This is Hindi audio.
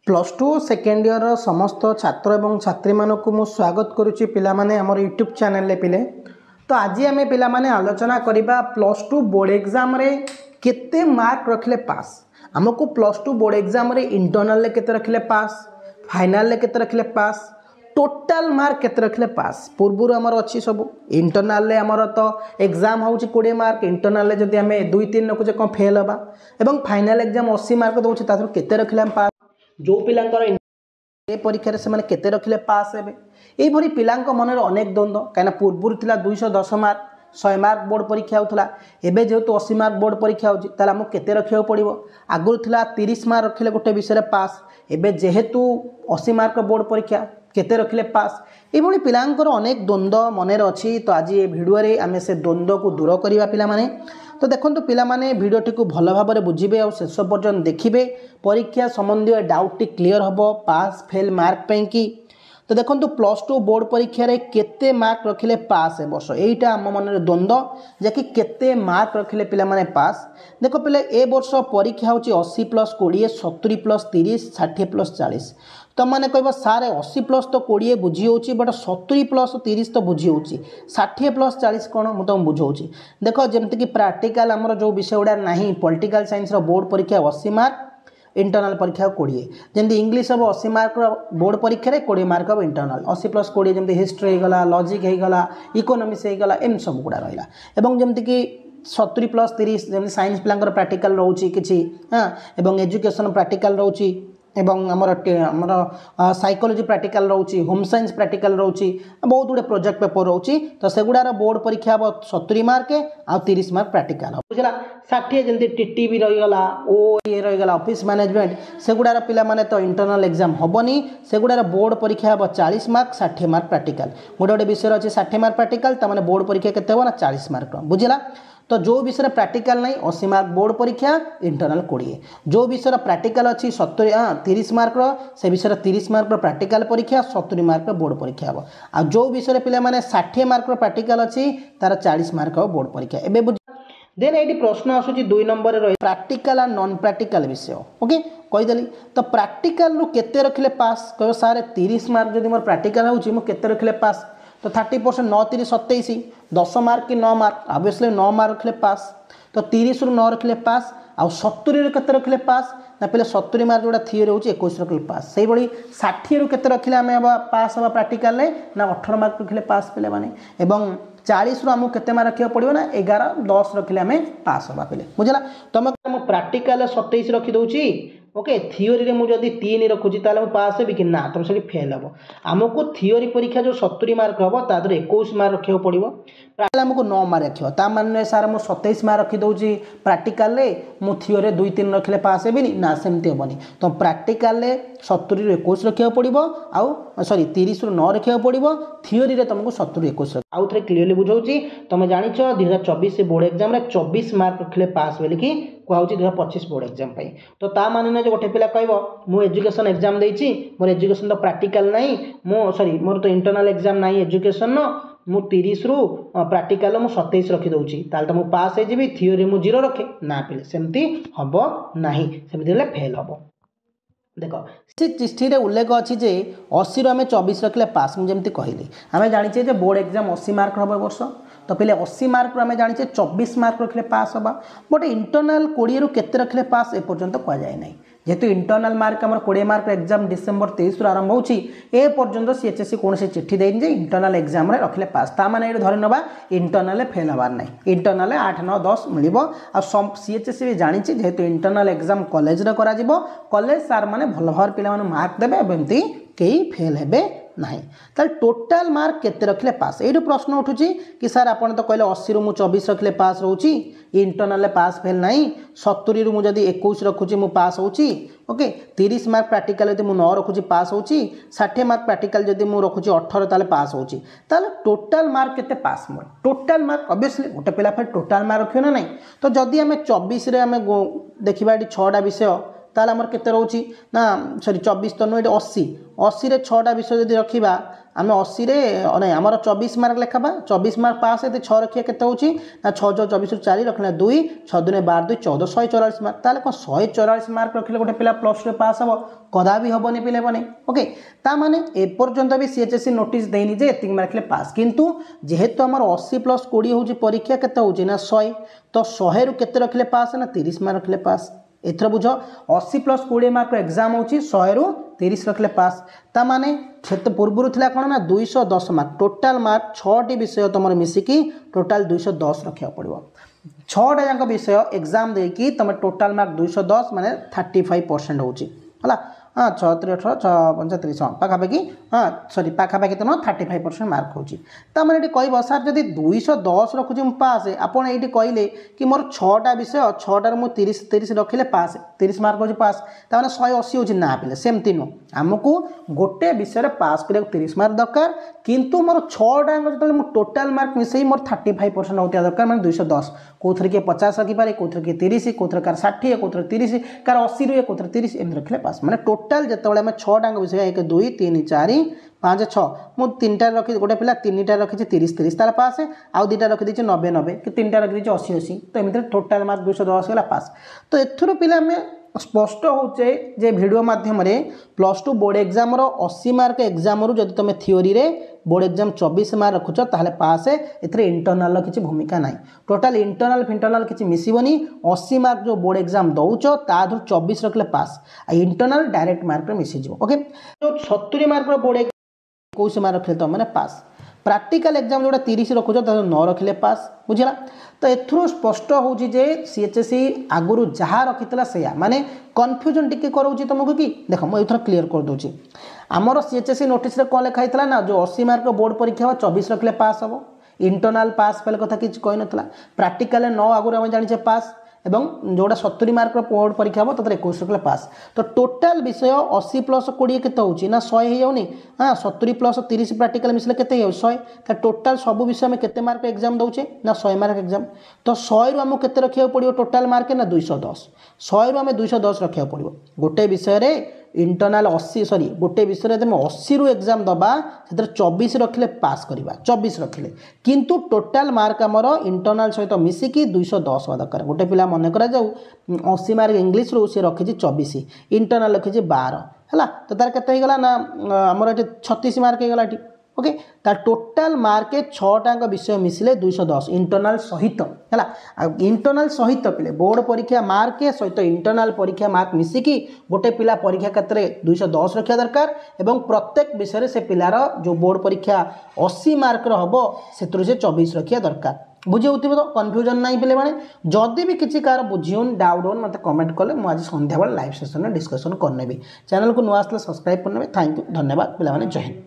प्लस टू सेकेंड ईयर समस्त छात्र एवं छात्री मानक मु स्वागत करुच्ची पिलामाने हमर यूट्यूब चैनल पिले। तो आज आम पिलामाने आलोचना करबा प्लस टू बोर्ड एग्जाम रे केते मार्क रखले पास। आमको प्लस टू बोर्ड एग्जाम रे इंटरनल ले केते रखले पास, फाइनल ले केते रखले पास, टोटाल मार्क केते रखले पास। पूर्व आमर अच्छी सब इंटरनल ले आमर तो एग्जाम होउची 20 मार्क, इंटरनल ले जदि आमे 2-3 रखुचे कौन फेल हबा एवं फाइनल एग्जाम 80 मार्क दउची ताथर केते रखले हम पास। जो पिलांकर परीक्षा से माने केते रखिले पास हेबे एई भरी पिलांक मनरे अनेक द्वंद्व काना पूर्व थिला 210 मार्क 100 मार्क बोर्ड परीक्षा होतला। एबे जेहेतु 80 मार्क बोर्ड परीक्षा होची ताला हम केते रखियो पड़िबो। आगुर थिला 30 मार्क रखिले गोटे विषय पास, एबे जेहेतु 80 मार्क बोर्ड परीक्षा केते रखिले पास। एई भली पिलांकर अनेक द्वंद्व मनरे अछि। तो आज ए भिडियो रे आमे से द्वंद्व को दूर करिवा पिला माने। तो देखो पिला माने भिडियोटी को भल भाव में बुझे और शेष पर्यटन देखिए परीक्षा संबंधी डाउट क्लियर हम पास फेल मार्क पे कि। तो देखो प्लस टू बोर्ड परीक्षा रे केते मार्क रखिले पास ए वर्ष यहीटा आम मन द्वंद्व जैकि केते मार्क रखिले पिला माने पास। देखो पिले ए वर्ष परीक्षा होची 80 + 20 70 + 30 60 + 40। तो मैंने कह सार 80 + तो 20 बुझी हो बट 70 + 30 तो बुझी हो 60 + 40 कौन मुझे तुम बुझाऊँ। देख जमीक प्राक्टिकल आमर जो विषय गुड़ा ना पॉलिटिकल साइंस बोर्ड परीक्षा 80 मार्क, इंटरनल परीक्षा 20। जमी इंग्लिश हम 80 मार्क बोर्ड परीक्षा 20 मार्क हम इंटरनल 80 + 20 जमी हिस्ट्री होगला, लॉजिक होगला, इकोनॉमिक्स होगला, एम सब गुड़ा रहा। एवं जमीक 70 + 30 जमी साइंस पिलांकर प्राक्टिकल रोचे कि एवं एजुकेशन प्राक्टिकल रोचे एवं आमर साइकोलॉजी प्रैक्टिकल रोची, होम साइंस प्रैक्टिकल रोची, बहुत गुड़े प्रोजेक्ट पेपर रोची। तो सेगुड़ार बोर्ड परीक्षा हम 70 मार्क आ 30 मार्क प्रैक्टिकल हम बुझला। 60 जमी टीटी भी रहीगला, ओ ये रहीगला ऑफिस मैनेजमेंट सेगुड़ार पिला माने तो इंटरनल एग्जाम हेनी। सेगुड़ार बोर्ड परीक्षा हम 40 मार्क 60 मार्क प्रैक्टिकल। गोटे गोटे विषय अच्छे 60 मार्क प्रैक्टिकल तमाने बोर्ड परीक्षा केते हो ना 40 मार्क बुझला। तो जो विषय प्रैक्टिकल नहीं 80 मार्क बोर्ड परीक्षा, इंटरनल 20। जो विषय प्रैक्टिकल अच्छी 30 मार्क से विषय 30 मार्क प्रैक्टिकल परीक्षा 70 मार्क बोर्ड परीक्षा हम। आ जो विषय पिला माने 60 मार्क प्रैक्टिकल अच्छी तार 40 मार्क बोर्ड परीक्षा एबे बुझ। देन ये प्रश्न आसूची 2 नंबर रही प्रैक्टिकल और नॉन प्रैक्टिकल विषय। ओके कहीदेली तो प्रैक्टिकल रु केते रखिले पास कह सारे 30 मार्क जदि मोर प्रैक्टिकल होची मु केते रखिले पास। तो 30% 9 3 27 10 मार्क कि 9 मार्क ऑब्वियसली 9 मार्क रखिले पास। तो 30 रु 9 रखिले पास आउ 70 रु केते रखिले पास ना पहले 70 मार्क जोड़ा थियोरी होची 21 रखिले पास। सही बड़ी 60 रु केते रखिले आमे पास हवा प्रैक्टिकल ले ना 18 मार्क रखिले पास पिले माने। एवं 40 रु हमको केते मार्क रखियो पड़िबो ना 11 10 रखिले आमे पास हवा पिले बुझला। तुम प्रैक्टिकल 27 रखी दउची। ओके थियोरी रे मुझे जदि 3 रखुची ताले मु पास हेबी कि ना तुम से फेल हम। आमको थियोरी परीक्षा जो 70 मार्क हम तादर 21 मार्क रखियो पड़िबो। प्रैक्टिकल हमको 9 मार्क रखियो ता माने सार मु 27 मार्क रखी दउची प्रैक्टिकल ले मु थियोरी 2-3 रखिले पास हेबिनी ना सेमती हेबनी। तो प्रैक्टिकल ले 70 रु 21 रखियो पड़िबो आउ सॉरी 30 रु 9 रखियो पड़िबो। थियोरी रे तुमको 70 रु 21 आउ थे क्लियरली बुझाऊची। तुम जानिछ 2024 बोर्ड एग्जाम रे 24 मार्क रखिले पास बोली कि कहूँ 2025 बोर्ड एग्जाम पाई। तो ता माने ना जो गोटे पिला कहब मु एजुकेशन एग्जाम देइछि मोर एजुकेशन तो प्रैक्टिकल नहीं मो सॉरी मोर तो इंटरनल एग्जाम नहीं एजुकेशन नो मु 30 रु प्रैक्टिकल मु 27 रखी दउछि ताल तो मु पास हे जिबी। थियोरी मु 0 रखे ना पिले सेमती हबो नाही, सेमती हेले फेल हबो। देख से चिठी रे उल्लेख अच्छी जे 80 रु 24 रखिले पास मुझे जमी कहली। आम जाचे जे बोर्ड एग्जाम 80 मार्क हम वर्ष। तो पहले 80 मार्क आम जाचे 24 मार्क रखिले पास हवा बट इंटरनल 20 रु केते रखिले पास ए पर्यंत कहुए ना। जेहेतु इंटरनल मार्क आम 20 मार्क एग्जाम डिसेम्बर 23 रु आरंभ होची ए पर्यंत सीएचएससी कौन से चिट्ठी देनी जे इंटरनल एग्जाम रे रखिले पास ता माने ये धरि नबा इंटरनल फेल हबार ना। इंटरनल 8 9 10 मिलिबो आ सीएचएससी भी जानी जेहेतु इंटरनल एग्जाम कॉलेज रे करा जिवो कॉलेज सार माने भल भाव पिला माने मार्क देबे एमती कई फेल हेबे नहीं। ताल टोटाल मार्क केते रखिले पास ये प्रश्न उठुची कि सर आपन तो कहले 80 रु 24 रखिले पास रोची इंटरनल पास फेल नहीं। 70 रु मुझे 21 रखुची मु पास होची। ओके 30 मार्क प्रैक्टिकल यदि मु 9 रखुची पास होची। 60 मार्क प्रैक्टिकल यदि मु रखुची 18 ताले पास होची। ताले टोटाल मार्क केते पास मोर टोटाल मार्क ऑब्वियसली गोटे पिला फिर टोटाल मार्क रखियो ना नहीं। तो जदि आमे 24 रे आमे देखिबा एटी 6टा विषय ताल आमर केते रोची ना सॉरी 24 तो नुह 80 रे 6टा विषय यदि रखिबा आम 80 नहीं आम 24 मार्क लेखा 24 मार्क पास ये 6 रखिए के ना 6 24 4 रखना 2 6 2 12 2 14 144 मार्क ताले कौन 144 मार्क रखिले गोटे पिला प्लस टू पास हम कदा भी हेनी पिले बने ओके ता माने एपर्यंत भी सीएचएससी नोटिस देनी जे एतिक मार्क ले पास किंतु जेहेतु आमर 80 प्लस 20 होची परीक्षा केते होची ना 100 तो 100 रु केते रखिले पास ना 30 मार्क रखिले पास एथर बुझ 80 प्लस 20 मार्क एग्जाम होची 100 रु 30 रखिले पास ता माने क्षेत्र पूर्व थिला कोन ना 210 मार्क टोटल मार्क 6 टी विषय तुम मिसिकी टोटल 210 रखा पड़ो 6टा जाक विषय एग्जाम देकी तुम टोटल मार्क 210 माने 35% होची हला हाँ 6 18 6 35 हाँ पाखापाखि हाँ सॉरी पाखापाखि तो 35% मार्क होची मैंने ये कह सर जब 210 रखुची पास आपड़ ये कहले कि मोर 6टा विषय 6टार मुझे 30 रखिले पास 30 मार्क हो पास तमें 180 हो ना पे सेमती नुह आमको गोटे विषय पास करा 30 मार्क दरकार किंतु मोर 6टा जो टोटाल मार्क मिसई मोर 35% होता दरकार मैं 210 कौन किए 50 रखिपारे कौन किए 30 कौन कार 60 कौन 30 कार 80 रुए कौन 30 एम रखिले पास मैंने टोटाल जिते आम 6टा विषय 1 2 3 4 5 6 मुझे 3टा रखी गोटे पिला 3टा रखी 30 तार पास आउ 2टा रखी 90 90 कि 3टा रखी 80 80 तो एमती टोटाल मार्क 210 गला पास तो एथुर पिला में स्पष्ट होचे जे वीडियो माध्यम रे प्लस टू बोर्ड एग्जाम रो 80 मार्क एग्जाम रू जदि तुम थियोरी रे बोर्ड एग्जाम 24 मार्क रखुच ताहले पास एथरे इंटरनल किसी भूमिका नाही टोटाल इंटरनल किसी मिसिबनी 80 मार्क जो बोर्ड एग्जाम दउच ताधु 24 रखले पास आ इंटरनल डायरेक्ट मार्क रे मिसि जिवो ओके जो 70 मार्क रो बोर्ड 21 मार्क रखले तो माने पास प्रैक्टिकल एग्जाम जो 30 रखुच ता 9 रखले पास बुझला तो एथुरु स्पष्ट होउची जे सीएचएससी आगुरु जहाँ रखितला सेया माने कन्फ्यूजन टिके कराउची तुमको कि देख मैं एथुर क्लियर कर दूची आमर सीएचएससी नोटिस रे कोन लिखा हितला ना जो 80 मार्क बोर्ड परीक्षा 24 रखले पास हम इंटरनल पास फेल कथा किछ कहि नथला प्रैक्टिकल 9 आगुरु हम जानि पास एवं जोड़ा 70 मार्क बोर्ड परीक्षा हम तथा 21 रखले पास तो टोटाल विषय 80 प्लस 20 के होची ना 100 हो जाऊनी हाँ 70 प्लस 30 प्रैक्टिकल मिसले के 100 तो टोटाल सब विषय में केते मार्क एग्जाम दौचे ना 100 मार्क एग्जाम तो 100 रु आमको केते रखिया पड़ो टोटाल मार्क ना 210 100 रु आम 210 रखा पड़ो गोटे विषय रे इंटरनल 80 सॉरी गोटे विषय में 80 रु एग्जाम दबा से 24 रखिले पास करवा 24 रखिले किंतु टोटाल मार्क आमर इंटरनल सहित मिसिकी 210 हवा दरकार गोटे पिला मन करा जाऊ 80 मार्क इंग्लीश रू सी रखी 24 इंटरनल रखी 12 है तो तार केते गला ना आमर ये 36 मार्क हो गला ओके तार टोटाल मार्क 6टा विषय मिसिले 210 इंटरनल सहित है इंटरनल सहित पिले बोर्ड परीक्षा मार्क सहित इंटरनल परीक्षा मार्क मिसिकी गोटे पिला परीक्षा क्षेत्र 210 रखा दरकार एवं प्रत्येक विषय से पिलार जो बोर्ड परीक्षा 80 मार्क हम से 24 रखा दरकार बुझे तो कन्फ्यूजन नहीं पे मैंने जदि भी किसी कार बुझीन डाउट हो मत कमेंट कले मुझे सन्ध्या लाइव सेशन में डिस्कसन करनेबी चैनल को नुआ आसले सब्सक्राइब करने थैंक यू धन्यवाद पे जय हिंद।